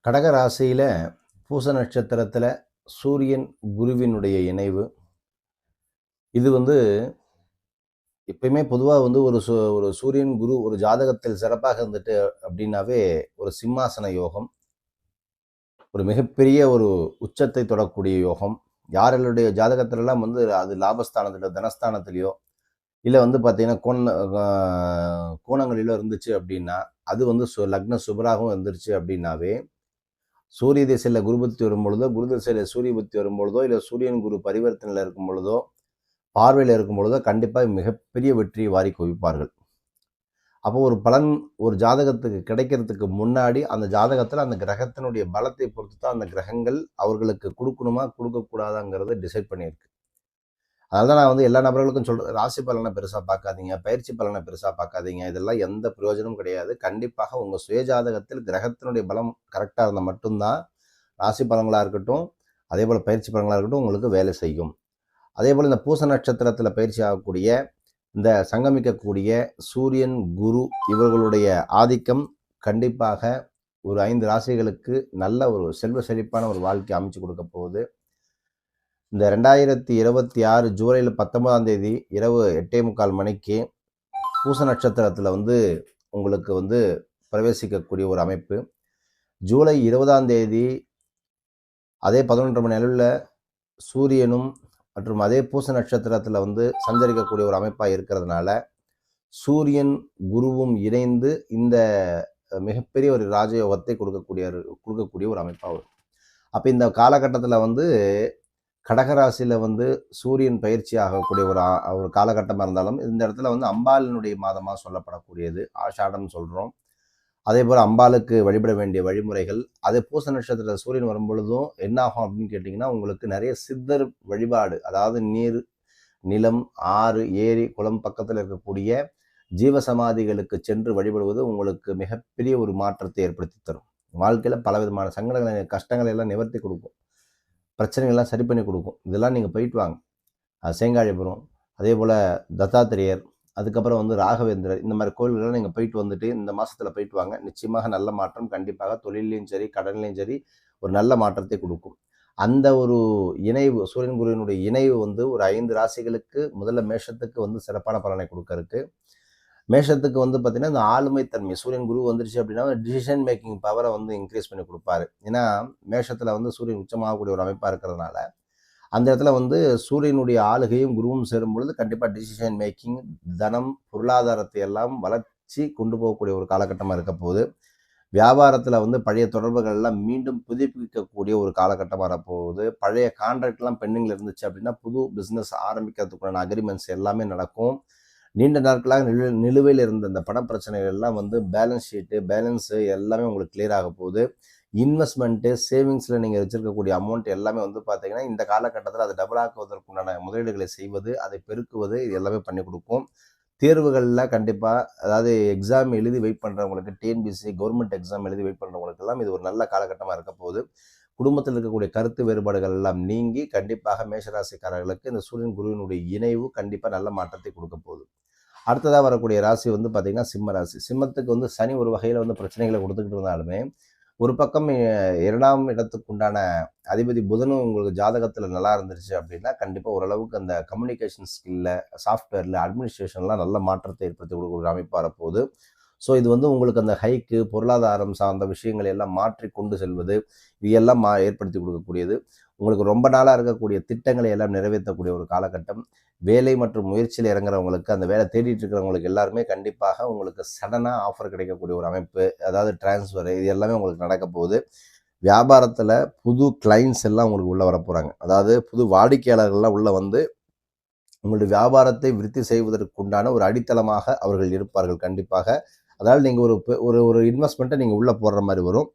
கடக ராசியில் பூச நட்சத்திரத்தில் சூரியன் குருவினுடைய இணைவு. இது எப்பயுமே பொதுவாக ஒரு சூரியன் குரு ஒரு ஜாதகத்தில் சிறப்பாக இருந்துட்டு அப்படின்னாவே ஒரு சிம்மாசன யோகம், ஒரு மிகப்பெரிய ஒரு உச்சத்தை தொடக்கூடிய யோகம். யார்களுடைய ஜாதகத்திலலாம் அது லாபஸ்தானத்திலோ தனஸ்தானத்திலையோ இல்லை பார்த்தீங்கன்னா கோணங்களிலோ இருந்துச்சு அப்படின்னா, அது லக்ன சுபராகவும் இருந்துருச்சு அப்படின்னாவே, சூரிய திசையில் குரு புத்தி வரும் பொழுதோ, குரு திசையில் சூரிய புத்தி வரும் பொழுதோ, இல்லை சூரியன் குரு பரிவர்த்தனையில் இருக்கும் பொழுதோ, பார்வையில் இருக்கும் பொழுதோ கண்டிப்பாக மிகப்பெரிய வெற்றியை வாரி குவிப்பார்கள். அப்போ ஒரு பலன் ஒரு ஜாதகத்துக்கு கிடைக்கிறதுக்கு முன்னாடி அந்த ஜாதகத்தில் அந்த கிரகத்தினுடைய பலத்தை பொறுத்து தான் அந்த கிரகங்கள் அவர்களுக்கு கொடுக்கணுமா கொடுக்கக்கூடாதாங்கிறத டிசைட் பண்ணியிருக்கு. அதனால தான் நான் எல்லா நபர்களுக்கும் சொல்கிறேன், ராசி பலனை பெருசாக பார்க்காதீங்க, பயிற்சி பலனை பெருசாக பார்க்காதீங்க, இதெல்லாம் எந்த பிரயோஜனமும் கிடையாது. கண்டிப்பாக உங்கள் சுய ஜாதகத்தில் கிரகத்தினுடைய பலம் கரெக்டாக இருந்தால் மட்டும்தான் ராசி பலன்களாக இருக்கட்டும், அதே போல் பயிற்சி பலன்களாக இருக்கட்டும் உங்களுக்கு வேலை செய்யும். அதே போல் இந்த பூச நட்சத்திரத்தில் பயிற்சி ஆகக்கூடிய இந்த சங்கமிக்கக்கூடிய சூரியன் குரு இவர்களுடைய ஆதிக்கம் கண்டிப்பாக ஒரு 5 ராசிகளுக்கு நல்ல ஒரு செல்வ செழிப்பான ஒரு வாழ்க்கை அமைச்சு கொடுக்க போகுது. இந்த 2026 ஜூலை 19ஆம் தேதி இரவு 8:45 மணிக்கு பூச நட்சத்திரத்தில் உங்களுக்கு பிரவேசிக்கக்கூடிய ஒரு அமைப்பு. ஜூலை 20ஆம் தேதி அதே 11:30 மணி அளவில் சூரியனும் மற்றும் அதே பூச நட்சத்திரத்தில் சஞ்சரிக்கக்கூடிய ஒரு அமைப்பாக இருக்கிறதுனால சூரியன் குருவும் இணைந்து இந்த மிகப்பெரிய ஒரு ராஜயோகத்தை கொடுக்கக்கூடிய ஒரு அமைப்பாக வரும். அப்போ இந்த காலகட்டத்தில் கடகராசியில் சூரியன் பயிற்சி ஆகக்கூடிய ஒரு காலகட்டமாக இருந்தாலும் இந்த இடத்துல அம்பாளினுடைய மாதமாக சொல்லப்படக்கூடியது. ஆஷாடம் சொல்கிறோம். அதே போல் அம்பாளுக்கு வழிபட வேண்டிய வழிமுறைகள். அதே பூச நட்சத்திரத்தில் சூரியன் வரும்பொழுதும் என்ன ஆகும் அப்படின்னு கேட்டிங்கன்னா, உங்களுக்கு நிறைய சித்தர் வழிபாடு, அதாவது நீர், நிலம், ஆறு, ஏரி, குளம் பக்கத்தில் இருக்கக்கூடிய ஜீவசமாதிகளுக்கு சென்று வழிபடுவது உங்களுக்கு மிகப்பெரிய ஒரு மாற்றத்தை ஏற்படுத்தி தரும். வாழ்க்கையில் பலவிதமான சங்கடங்களை கஷ்டங்களை எல்லாம் நிவர்த்தி கொடுக்கும், பிரச்சனைகள்லாம் சரி பண்ணி கொடுக்கும். இதெல்லாம் நீங்கள் போயிட்டு வாங்க. சேங்காழிபுரம், அதே போல் தத்தாத்திரேயர், அதுக்கப்புறம் ராகவேந்திரர், இந்த மாதிரி கோயில்கள்லாம் நீங்கள் போயிட்டு வந்துட்டு இந்த மாதத்தில் போயிட்டு வாங்க. நிச்சயமாக நல்ல மாற்றம் கண்டிப்பாக தொழிலையும் சரி கடன்லையும் சரி ஒரு நல்ல மாற்றத்தை கொடுக்கும். அந்த ஒரு இணைவு சூரியன் குருவினுடைய இணைவு ஒரு 5 ராசிகளுக்கு முதல்ல மேஷத்துக்கு சிறப்பான பலனை கொடுக்க இருக்கு. மேஷத்துக்கு பார்த்தீங்கன்னா இந்த ஆளுமைத்தன்மை சூரியன் குரு வந்துருச்சு அப்படின்னா டிசிஷன் மேக்கிங் பவரை இன்க்ரீஸ் பண்ணி கொடுப்பாரு. ஏன்னா மேஷத்தில் சூரியன் உச்சமாகக்கூடிய ஒரு அமைப்பாக இருக்கிறதுனால அந்த இடத்துல சூரியனுடைய ஆளுகையும் குருவும் சேரும் பொழுது கண்டிப்பாக டிசிஷன் மேக்கிங், தனம், பொருளாதாரத்தை எல்லாம் வளர்ச்சி கொண்டு போகக்கூடிய ஒரு காலகட்டமாக இருக்க போகுது. வியாபாரத்தில் பழைய தொடர்புகள் எல்லாம் மீண்டும் புதுப்பிக்கக்கூடிய ஒரு காலகட்டமாக வரப்போகுது. பழைய கான்ட்ராக்ட்லாம் பெண்டிங்கில் இருந்துச்சு அப்படின்னா புது பிஸ்னஸ் ஆரம்பிக்கிறதுக்குண்டான அக்ரிமெண்ட்ஸ் எல்லாமே நடக்கும். நீண்ட நாட்களாக நிலுவையில் இருந்த அந்த பண பிரச்சனைகள் எல்லாம் பேலன்ஸ் ஷீட்டு, பேலன்ஸு எல்லாமே உங்களுக்கு கிளியர் ஆக போகுது. இன்வெஸ்ட்மெண்ட்டு, சேவிங்ஸில் நீங்கள் வச்சுருக்கக்கூடிய அமௌண்ட் எல்லாமே பார்த்தீங்கன்னா இந்த காலகட்டத்தில் அதை டபுள் ஆக்குவதற்குண்டான முதலீடுகளை செய்வது, அதை பெருக்குவது, இது எல்லாமே பண்ணி கொடுக்கும். தேர்வுகளில் கண்டிப்பாக, அதாவது எக்ஸாம் எழுதி வெயிட் பண்ணுறவங்களுக்கு, டிஎன்பிஎஸ்சி கவர்மெண்ட் எக்ஸாம் எழுதி வெயிட் பண்ணுறவங்களுக்கெல்லாம் இது ஒரு நல்ல காலகட்டமாக இருக்க போகுது. குடும்பத்தில் இருக்கக்கூடிய கருத்து வேறுபாடுகள் எல்லாம் நீங்கி கண்டிப்பாக மேஷராசிக்காரர்களுக்கு இந்த சூரியன் குருவினுடைய இணைவு கண்டிப்பாக நல்ல மாற்றத்தை கொடுக்க போகுது. அடுத்ததாக வரக்கூடிய ராசி பார்த்திங்கன்னா சிம்ம ராசி. சிம்மத்துக்கு சனி ஒரு வகையில் பிரச்சனைகளை கொடுத்துக்கிட்டு இருந்தாலுமே ஒரு பக்கம் 2ஆம் இடத்துக்கு உண்டான அதிபதி புதனும் உங்களுக்கு ஜாதகத்தில் நல்லா இருந்துருச்சு அப்படின்னா கண்டிப்பாக ஓரளவுக்கு அந்த கம்யூனிகேஷன் ஸ்கில்ல, சாஃப்ட்வேரில், அட்மினிஸ்ட்ரேஷன்லாம் நல்ல மாற்றத்தை ஏற்படுத்தி கொடுக்குற அமைப்பாக வரப்போகுது. ஸோ இது உங்களுக்கு அந்த ஹைக்கு, பொருளாதாரம் சார்ந்த விஷயங்களை எல்லாம் மாற்றி கொண்டு செல்வது, இது எல்லாம் ஏற்படுத்தி கொடுக்கக்கூடியது. உங்களுக்கு ரொம்ப நாளாக இருக்கக்கூடிய திட்டங்களை எல்லாம் நிறைவேற்றக்கூடிய ஒரு காலகட்டம். வேலை மற்றும் முயற்சியில் இறங்குறவங்களுக்கு, அந்த வேலை தேடிட்டு இருக்கிறவங்களுக்கு எல்லாருமே கண்டிப்பாக உங்களுக்கு சடனாக ஆஃபர் கிடைக்கக்கூடிய ஒரு அமைப்பு, அதாவது டிரான்ஸ்ஃபரு, இது எல்லாமே உங்களுக்கு நடக்க போகுது. வியாபாரத்தில் புது கிளைண்ட்ஸ் எல்லாம் உங்களுக்கு உள்ளே வர போகிறாங்க. அதாவது புது வாடிக்கையாளர்கள்லாம் உள்ளே உங்களுடைய வியாபாரத்தை விருத்தி செய்வதற்குண்டான ஒரு அடித்தளமாக அவர்கள் இருப்பார்கள் கண்டிப்பாக. அதாவது நீங்கள் ஒரு இன்வெஸ்ட்மெண்ட்டை நீங்கள் உள்ளே போடுற மாதிரி வரும்.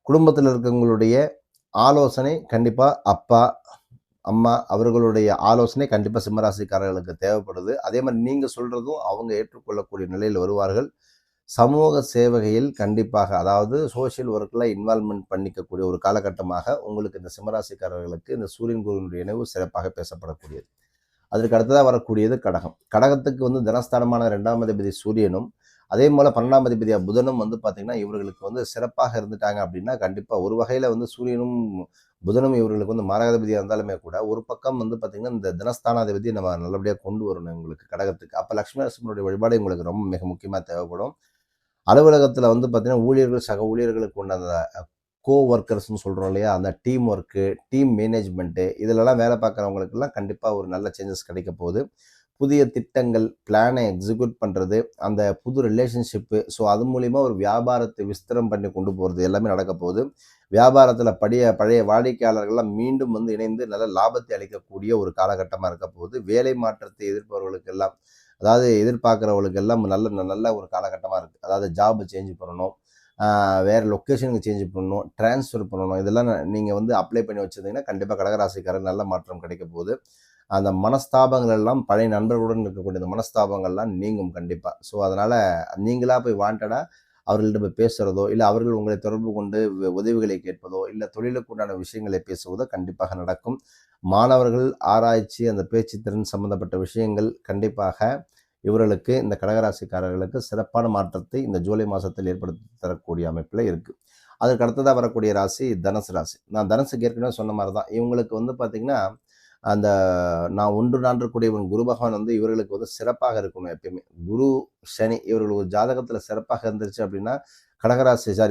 குடும்பத்தில் இருக்கவங்களுடைய ஆலோசனை கண்டிப்பாக அப்பா, அம்மா அவர்களுடைய ஆலோசனை கண்டிப்பாக சிம்மராசிக்காரர்களுக்கு தேவைப்படுது. அதே மாதிரி நீங்கள் சொல்கிறதும் அவங்க ஏற்றுக்கொள்ளக்கூடிய நிலையில் வருவார்கள். சமூக சேவையில் கண்டிப்பாக, அதாவது சோஷியல் ஒர்க்கில் இன்வால்மெண்ட் பண்ணிக்கக்கூடிய ஒரு காலகட்டமாக உங்களுக்கு இந்த சிம்மராசிக்காரர்களுக்கு இந்த சூரியன் குருவினுடைய இணைவு சிறப்பாக பேசப்படக்கூடியது. அதற்கு அடுத்ததாக வரக்கூடியது கடகம். கடகத்துக்கு தனஸ்தானமான 2ஆம் அதிபதி சூரியனும் அதே போல் 12ஆம் அதிபதியா புதனும் வந்து பார்த்திங்கன்னா இவர்களுக்கு வந்து சிறப்பாக இருந்துட்டாங்க அப்படின்னா கண்டிப்பாக ஒரு வகையில் வந்து சூரியனும் புதனும் இவர்களுக்கு வந்து மாரகாதிபதியாக இருந்தாலுமே கூட ஒரு பக்கம் வந்து பார்த்திங்கன்னா இந்த தினஸ்தானாதிபதி நம்ம நல்லபடியாக கொண்டு வரணும் உங்களுக்கு கடகத்துக்கு. அப்போ லக்ஷ்மி நரசிம்மருடைய வழிபாடு உங்களுக்கு ரொம்ப மிக முக்கியமாக தேவைப்படும். அலுவலகத்தில் வந்து பார்த்திங்கன்னா ஊழியர்கள் சக ஊழியர்களுக்கு உண்டான கோ ஒர்க்கர்ஸ்னு சொல்கிறோம் இல்லையா, அந்த டீம் ஒர்க்கு, டீம் மேனேஜ்மெண்ட்டு இதிலெல்லாம் வேலை பார்க்குறவங்களுக்கெல்லாம் கண்டிப்பாக ஒரு நல்ல சேஞ்சஸ் கிடைக்க போகுது. புதிய திட்டங்கள், பிளானை எக்ஸிக்யூட் பண்ணுறது, அந்த புது ரிலேஷன்ஷிப்பு, ஸோ அது மூலிமா ஒரு வியாபாரத்தை விஸ்தரம் பண்ணி கொண்டு போகிறது எல்லாமே நடக்க போகுது. வியாபாரத்தில் பழைய வாடிக்கையாளர்கள்லாம் மீண்டும் வந்து இணைந்து நல்ல லாபத்தை அளிக்கக்கூடிய ஒரு காலகட்டமாக இருக்க போகுது. வேலை மாற்றத்தை எதிர்ப்பவர்களுக்கெல்லாம், அதாவது எதிர்பார்க்குறவர்களுக்கெல்லாம் நல்ல ஒரு காலகட்டமாக இருக்குது. அதாவது ஜாப் சேஞ்ச் பண்ணணும், வேறு லொக்கேஷனுக்கு சேஞ்ச் பண்ணணும், ட்ரான்ஸ்ஃபர் பண்ணணும், இதெல்லாம் நீங்கள் வந்து அப்ளை பண்ணி வச்சுருந்தீங்கன்னா கண்டிப்பாக கடகராசிக்காரர் நல்ல மாற்றம் கிடைக்க போகுது. அந்த மனஸ்தாபங்கள் எல்லாம் பழைய நண்பர்களுடன் இருக்கக்கூடிய இந்த மனஸ்தாபங்கள்லாம் நீங்கும் கண்டிப்பாக. ஸோ அதனால் நீங்களாக போய் வாண்டடாக அவர்கள்ட்ட போய் பேசுகிறதோ, இல்லை அவர்கள் உங்களை தொடர்பு கொண்டு உதவிகளை கேட்பதோ, இல்லை தொழிலுக்கு உண்டான விஷயங்களை பேசுவதோ கண்டிப்பாக நடக்கும். மாணவர்கள் ஆராய்ச்சி, அந்த பேச்சு திறன் சம்பந்தப்பட்ட விஷயங்கள் கண்டிப்பாக இவர்களுக்கு, இந்த கடகராசிக்காரர்களுக்கு சிறப்பான மாற்றத்தை இந்த ஜூலை மாதத்தில் ஏற்படுத்தி தரக்கூடிய அமைப்பில் இருக்குது. அதற்கு அடுத்ததாக வரக்கூடிய ராசி தனுசு ராசி. நான் தனுசுக்கு ஏற்கனவே சொன்ன மாதிரி தான், இவங்களுக்கு வந்து பார்த்திங்கன்னா அந்த நான் ஒன்று நான்றக்கூடியவன் குரு பகவான் வந்து இவர்களுக்கு வந்து சிறப்பாக இருக்கணும் எப்பயுமே. குரு சனி இவர்கள் ஒரு ஜாதகத்தில் சிறப்பாக இருந்துருச்சு அப்படின்னா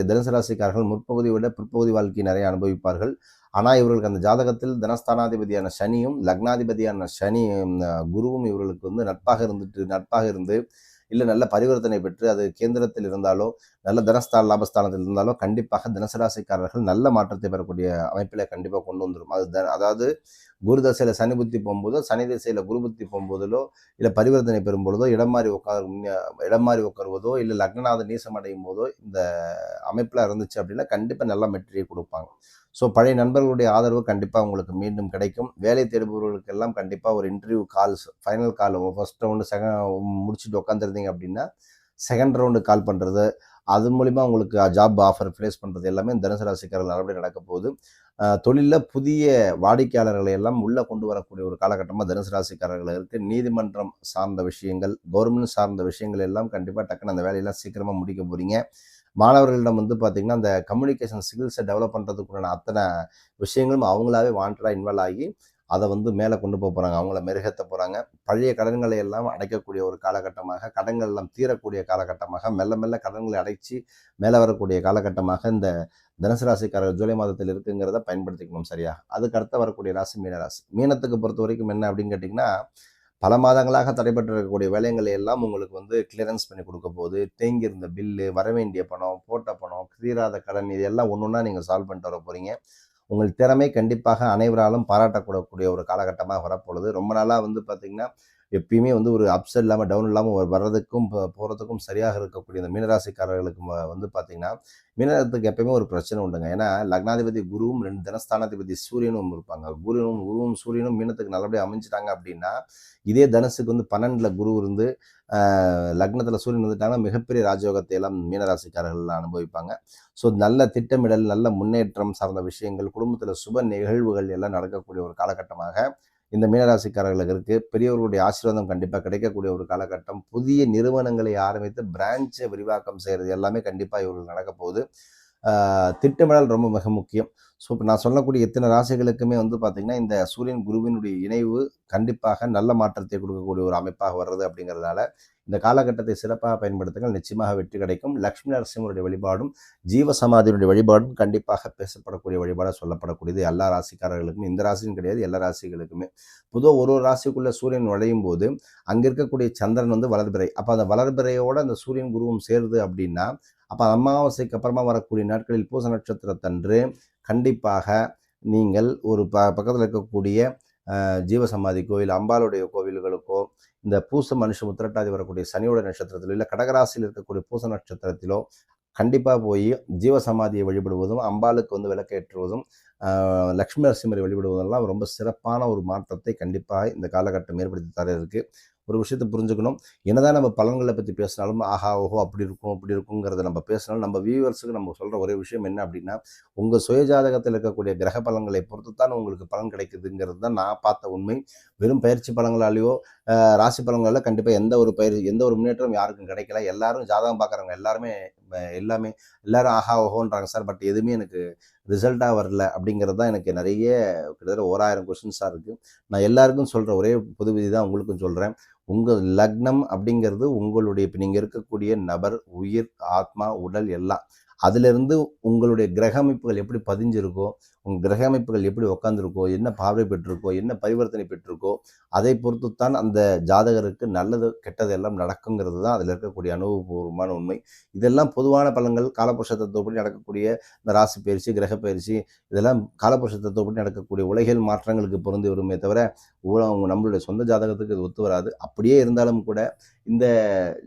தனுசு ராசிக்காரர்கள் முற்பகுதியை விட பிற்பகுதி வாழ்க்கையை நிறைய அனுபவிப்பார்கள். ஆனால் இவர்களுக்கு அந்த ஜாதகத்தில் தனஸ்தானாதிபதியான சனியும் லக்னாதிபதியான குருவும் இவர்களுக்கு வந்து நட்பாக இருந்து இல்லை நல்ல பரிவர்த்தனை பெற்று அது கேந்திரத்தில் இருந்தாலோ, நல்ல தனஸ்தான லாபஸ்தானத்தில் இருந்தாலோ கண்டிப்பாக தனுசு ராசிக்காரர்கள் நல்ல மாற்றத்தை பெறக்கூடிய அமைப்பில் கண்டிப்பாக கொண்டு வந்துடும். அதாவது குரு தசையில் சனி புத்தி போகும்போதோ, சனி திசையில் குரு புத்தி போகும்போதிலோ, இல்லை பரிவர்த்தனை பெறும்பொழுதோ, இடம் மாறி உட்காருவதோ, இல்லை லக்னநாத நீசம் அடையும் போதோ இந்த அமைப்பில் இருந்துச்சு அப்படின்னா கண்டிப்பாக நல்ல மெட்டீரியல் கொடுப்பாங்க. ஸோ பழைய நண்பர்களுடைய ஆதரவு கண்டிப்பாக உங்களுக்கு மீண்டும் கிடைக்கும். வேலை தேடுபவர்களுக்கெல்லாம் கண்டிப்பாக ஒரு இன்டர்வியூ கால்ஸ், ஃபைனல் கால், ஃபர்ஸ்ட் ரவுண்டு முடிச்சுட்டு உட்காந்துருந்தீங்க அப்படின்னா செகண்ட் ரவுண்டு கால் பண்ணுறது, அது மூலிமா உங்களுக்கு ஜாப் ஆஃபர் ப்ளேஸ் பண்ணுறது எல்லாமே தனுசு ராசிக்காரர்கள் நல்லபடியாக நடக்க போகுது. தொழிலில் புதிய வாடிக்கையாளர்களை எல்லாம் உள்ளே கொண்டு வரக்கூடிய ஒரு காலகட்டமாக தனுசு ராசிக்காரர்கள் இருக்குது. நீதிமன்றம் சார்ந்த விஷயங்கள், கவர்மெண்ட் சார்ந்த விஷயங்கள் எல்லாம் கண்டிப்பாக டக்குன்னு அந்த வேலையெல்லாம் சீக்கிரமாக முடிக்க போகிறீங்க. மாணவர்களிடம் வந்து பார்த்திங்கன்னா அந்த கம்யூனிகேஷன் ஸ்கில்ஸை டெவலப் பண்ணுறதுக்குள்ள அத்தனை விஷயங்களும் அவங்களாவே வாண்டடாக இன்வால்வ் ஆகி அதை வந்து மேலே கொண்டு போகிறாங்க, அவங்கள மெருகேற்ற போகிறாங்க. பழைய கடன்களை எல்லாம் அடைக்கக்கூடிய ஒரு காலகட்டமாக, கடன்கள் எல்லாம் தீரக்கூடிய காலகட்டமாக, மெல்ல மெல்ல கடன்களை அடைச்சி மேலே வரக்கூடிய காலகட்டமாக இந்த தனுசு ராசிக்காரர் ஜூலை மாதத்தில் இருக்குங்கிறத பயன்படுத்திக்கணும் சரியா. அதுக்கு அடுத்து வரக்கூடிய ராசி மீனராசி. மீனத்துக்கு பொறுத்த வரைக்கும் என்ன அப்படின்னு கேட்டிங்கன்னா, பல மாதங்களாக தடைபட்டு இருக்கக்கூடிய வேலைகளை எல்லாம் உங்களுக்கு வந்து கிளியரன்ஸ் பண்ணி கொடுக்க போகுது. தேங்கி இருந்த பில்லு, வரவேண்டிய பணம், போட்ட பணம், தீராத கடன், இது எல்லாம் ஒன்று ஒன்றா நீங்கள் சால்வ் பண்ணிட்டு வர போகிறீங்க. உங்கள் திறமை கண்டிப்பாக அனைவராலும் பாராட்டக்கூடக்கூடிய ஒரு காலகட்டமாக வரப்போகுது. ரொம்ப நாளாக வந்து பார்த்திங்கன்னா எப்பயுமே வந்து ஒரு அப்ஸ் இல்லாமல் டவுன் இல்லாமல் வர்றதுக்கும் போகிறதுக்கும் சரியாக இருக்கக்கூடிய இந்த மீனராசிக்காரர்களுக்கு வந்து பார்த்திங்கன்னா மீனத்துக்கு எப்பயுமே ஒரு பிரச்சனை உண்டுங்க. ஏன்னா லக்னாதிபதி குருவும் 2 தனஸ்தானாதிபதி சூரியனும் இருப்பாங்க. குருவும் சூரியனும் மீனத்துக்கு நல்லபடியாக அமைஞ்சிட்டாங்க அப்படின்னா, இதே தனுசுக்கு வந்து 12ல் குரு இருந்து லக்னத்தில் சூரியன் வந்துட்டாங்கன்னா மிகப்பெரிய ராஜயோகத்தை எல்லாம் மீனராசிக்காரர்கள் அனுபவிப்பாங்க. ஸோ நல்ல திட்டமிடல், நல்ல முன்னேற்றம் சார்ந்த விஷயங்கள், குடும்பத்தில் சுப நிகழ்வுகள் எல்லாம் நடக்கக்கூடிய ஒரு காலகட்டமாக இந்த மீனராசிக்காரர்களுக்கு இருக்குது. பெரியவர்களுடைய ஆசீர்வாதம் கண்டிப்பாக கிடைக்கக்கூடிய ஒரு காலகட்டம். புதிய நிறுவனங்களை ஆரம்பித்து பிரான்ச்சை விரிவாக்கம் செய்கிறது எல்லாமே கண்டிப்பாக இவர்கள் நடக்க போகுது. திட்டமிடல் ரொம்ப மிக முக்கியம். ஸோ இப்போ நான் சொல்லக்கூடிய இத்தனை ராசிகளுக்குமே வந்து பார்த்திங்கன்னா இந்த சூரியன் குருவினுடைய இணைவு கண்டிப்பாக நல்ல மாற்றத்தை கொடுக்கக்கூடிய ஒரு அமைப்பாக வர்றது அப்படிங்கிறதுனால இந்த காலகட்டத்தை சிறப்பாக பயன்படுத்துங்கள், நிச்சயமாக வெற்றி கிடைக்கும். லக்ஷ்மி நரசிம்மருடைய வழிபாடும் ஜீவசமாதியினுடைய வழிபாடும் கண்டிப்பாக பேசப்படக்கூடிய வழிபாடாக சொல்லப்படக்கூடியது எல்லா ராசிக்காரர்களுக்குமே. இந்த ராசின்னு கிடையாது, எல்லா ராசிகளுக்குமே. பொதுவாக ஒரு ராசிக்குள்ளே சூரியன் நுழையும் போது அங்கே இருக்கக்கூடிய சந்திரன் வந்து வளர்பிறை. அப்போ அந்த வளர்பிறையோடு அந்த சூரியன் குருவும் சேருது அப்படின்னா, அப்போ அமாவாசைக்கு அப்புறமா வரக்கூடிய நாட்களில் பூச நட்சத்திரத்தன்று கண்டிப்பாக நீங்கள் ஒரு பக்கத்தில் இருக்கக்கூடிய ஜீவசமாதி கோவில், அம்பாளுடைய கோவில்களுக்கோ, இந்த பூச மனுஷ உத்திரட்டாதி வரக்கூடிய சனியோட நட்சத்திரத்திலோ, இல்லை கடகராசியில் இருக்கக்கூடிய பூச நட்சத்திரத்திலோ கண்டிப்பாக போய் ஜீவசமாதியை வழிபடுவதும், அம்பாளுக்கு வந்து விளக்கேற்றுவதும், லக்ஷ்மி நரசிம்மரை வழிபடுவதெல்லாம் ரொம்ப சிறப்பான ஒரு மாற்றத்தை கண்டிப்பாக இந்த காலகட்டம் ஏற்படுத்தி தர இருக்குது. ஒரு விஷயத்தை புரிஞ்சுக்கணும், என்னதான் நம்ம பலன்களை பற்றி பேசினாலும் ஆஹா ஓஹோ அப்படி இருக்குங்கிறத நம்ம பேசினாலும் நம்ம வியூவர்ஸுக்கு நம்ம சொல்கிற ஒரே விஷயம் என்ன அப்படின்னா, உங்கள் சுயஜாதகத்தில் இருக்கக்கூடிய கிரக பலன்களை பொறுத்து தான் உங்களுக்கு பலன் கிடைக்குதுங்கிறது தான் நான் பார்த்த உண்மை. வெறும் பயிற்சி பலன்களாலேயோ ராசி பலன்களில் கண்டிப்பாக எந்த ஒரு முன்னேற்றம் யாருக்கும் கிடைக்கல. எல்லாரும் ஜாதகம் பார்க்குறவங்க எல்லாருமே எல்லாமே எல்லாரும் ஆஹா ஓஹோன்றாங்க சார். பட் எதுவுமே எனக்கு ரிசல்ட்டாக வரல அப்படிங்கிறது தான் எனக்கு நிறைய கிட்டத்தட்ட 1000 கொஷின்ஸாக இருக்குது. நான் எல்லாருக்கும் சொல்கிற ஒரே பொது விதி தான் உங்களுக்கும் சொல்கிறேன். உங்கள் லக்னம் அப்படிங்கிறது உங்களுடைய இப்போ நீங்கள் இருக்கக்கூடிய நபர், உயிர், ஆத்மா, உடல் எல்லாம். அதிலிருந்து உங்களுடைய கிரக அமைப்புகள் எப்படி பதிஞ்சிருக்கோ, உங்கள் கிரக அமைப்புகள் எப்படி உட்காந்துருக்கோ, என்ன பார்வை பெற்றிருக்கோ, என்ன பரிவர்த்தனை பெற்றிருக்கோ, அதை பொறுத்து தான் அந்த ஜாதகருக்கு நல்லது கெட்டது எல்லாம் நடக்குங்கிறது தான் அதில் இருக்கக்கூடிய அனுபவபூர்வமான உண்மை. இதெல்லாம் பொதுவான பலன்கள் காலபுருஷ தத்துவப்படி நடக்கக்கூடிய இந்த ராசி பயிற்சி, கிரக பயிற்சி இதெல்லாம் காலபுருஷ தத்துவப்படி நடக்கக்கூடிய உலகியல் மாற்றங்களுக்கு பொருந்தி வருமே தவிர நம்மளுடைய சொந்த ஜாதகத்துக்கு இது ஒத்து வராது. அப்படியே இருந்தாலும் கூட இந்த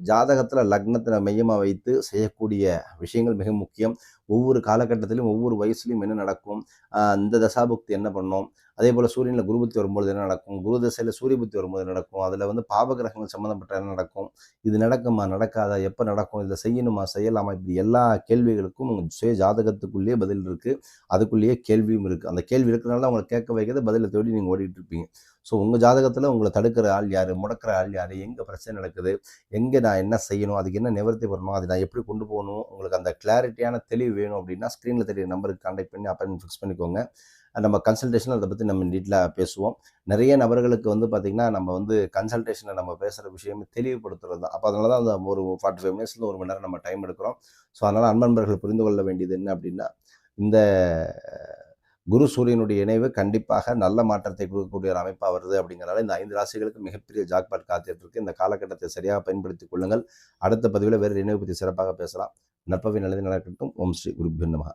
ஜாதகத்தில் லக்னத்தில் மையமாக வைத்து செய்யக்கூடிய விஷயங்கள் மிக முக்கியம். ஒவ்வொரு காலகட்டத்திலும் ஒவ்வொரு வயசுலையும் என்ன நடக்கும், இந்த தசாபுக்தி என்ன பண்ணும், அதே போல் சூரியனில் குருபுத்தி வரும்போது என்ன நடக்கும், குரு தசையில் சூரிய புத்தி வரும்போது நடக்கும், அதில் வந்து பாபகிரகங்கள் சம்மந்தப்பட்ட என்ன நடக்கும், இது நடக்குமா நடக்காதா, எப்போ நடக்கும், இதில் செய்யணுமா செய்யலாமா, இப்படி எல்லா கேள்விகளுக்கும் உங்கள் சுய ஜாதகத்துக்குள்ளேயே பதில் இருக்குது. அதுக்குள்ளேயே கேள்வியும் இருக்குது. அந்த கேள்வி இருக்கிறனால தான் உங்களை கேட்க வைக்கிறது, பதிலை தேடி நீங்கள் ஓடிட்டு இருப்பீங்க. ஸோ உங்கள் ஜாதகத்தில் உங்களை தடுக்கிற ஆள் யார், முடக்கிற ஆள் யார், எங்கே பிரச்சனை நடக்குது, எங்கே நான் என்ன செய்யணும், அதுக்கு என்ன நிவர்த்தி பண்ணணும், அதை நான் எப்படி கொண்டு போகணும், உங்களுக்கு அந்த கிளாரிட்டியான தெளிவு வேணும் அப்படின்னா ஸ்க்ரீனில் தெரிய நம்பருக்கு கான்டாக்ட் பண்ணி அப்பாயின்மெண்ட் ஃபிக்ஸ் பண்ணிக்கோங்க. நம்ம கன்சல்டேஷன் அதை பற்றி நம்ம டீட்டெயிலாக பேசுவோம். நிறைய நபர்களுக்கு வந்து பார்த்திங்கன்னா நம்ம வந்து கன்சல்டேஷனில் நம்ம பேசுகிற விஷயம் தெளிவுபடுத்துறது தான். அப்போ அதனால தான் அந்த ஒரு 45 மினிட்ஸ்லேருந்து 1 மணி நேரம் நம்ம டைம் எடுக்கிறோம். ஸோ அதனால் அன்பர்கள் புரிந்து கொள்ள வேண்டியது என்ன அப்படின்னா, இந்த குரு சூரியனுடைய இணைவு கண்டிப்பாக நல்ல மாற்றத்தை கொடுக்கக்கூடிய ஒரு அமைப்பாக வருது. அப்படிங்கிறனால இந்த 5 ராசிகளுக்கு மிகப்பெரிய ஜாக்பாட் காத்துட்டு இருக்கு. இந்த காலகட்டத்தை சரியாக பயன்படுத்திக் கொள்ளுங்கள். அடுத்த பதிவில் வேறு இணைவு பற்றி சிறப்பாக பேசலாம். நற்பவி நல்லது நடக்கட்டும். ஓம் ஸ்ரீ குருபியோ நமஹ.